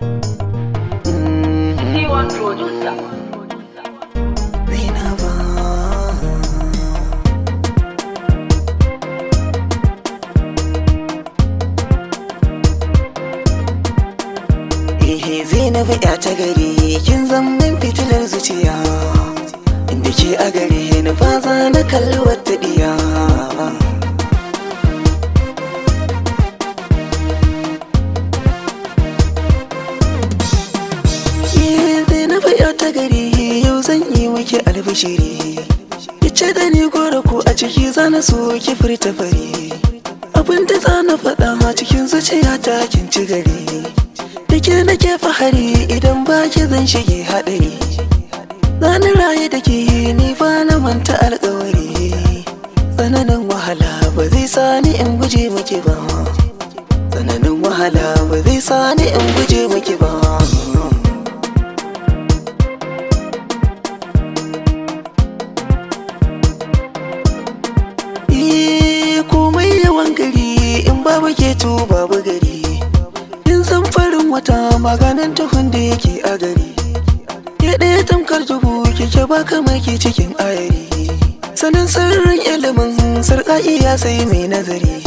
C1 producer. Zainabu ya ta gari kin zammin fitilar zuciya, inda ke a gare ni ba za na kalli wata diya. Zainabu ya ta gari yau zan yi miki albishiri, kice da ni gora ko a ciki zana so ki furta fari, abinda zana faɗa cikin zuciya ta kin ci gari. Dake nake fahari idan baki zan shige haɗari, zani raye da ke ni ba na manta alƙawari. Tsananin wahala ba zai sani in guje miki ba, tsananin wahala ba zai sani in guje miki ba. Komai yawan gari in babu ke to babu gari, farin wata maganin tuhun da yake a gari. Ke ɗaya tamkar dubu kike ba kamar ke cikin ayari, sanin sirrin ilimin sarƙaƙi ya sai mai nazari.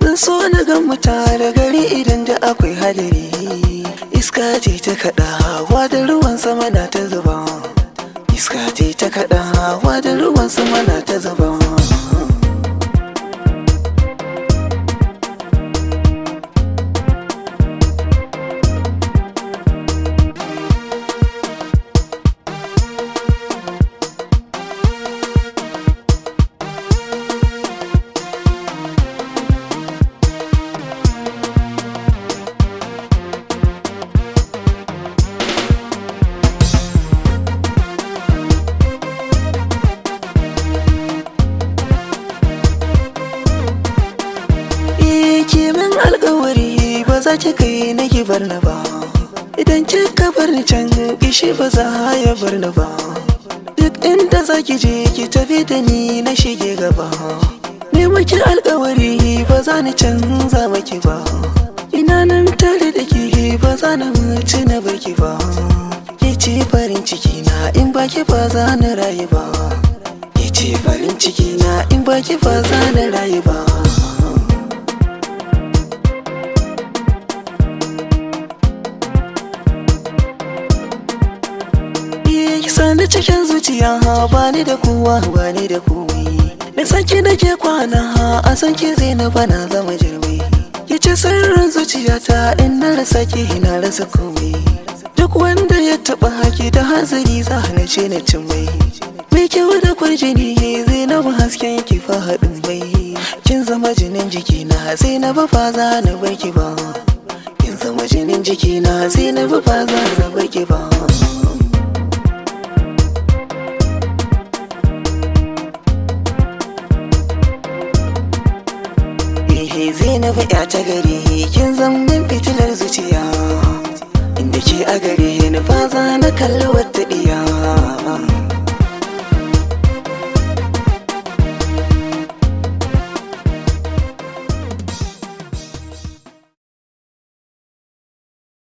Zan so na gan da gari idan da akwai hadari, iska ce ta kaɗawa da ruwan sama na ta zuba, iska ce ta kaɗawa da ruwan sama na ta zuba. Min alƙawari ba za ki kai na ki bar ni ba, idan kika bar ni can kishi ba za ya bar ni ba. Duk inda za ki je ki tafi da ni na shige gaba, ne maki alƙawari ba za ni canza maki ba. Ina nan tare da ki ba za na mutu na bar ki ba, ke ce farin ciki na in ba ki ba za na rayu ba, ke ce farin ciki na in ba ki ba za na rayu ba. Sani cikin zuciya ba ni da kowa ba ni da komai, da sanki nake kwana a sanki Zainabu na zama jirmi. Kice sirrin zuciyata in na rasa ki na rasa komai, duk wanda ya taɓa haki da hanzari za na ce na cin mai kyau da kwarjini. Zainabu hasken ki fa haɗin mai, kin zama jinin jikina Zainabu ba za na bar ki ba, kin zama jinin jikina Zainabu ba za na bar ki ba. Zainabu ya ta gari kin zammin fitilar zuciya, inda ke a gare ni ba za na kalli wata diya.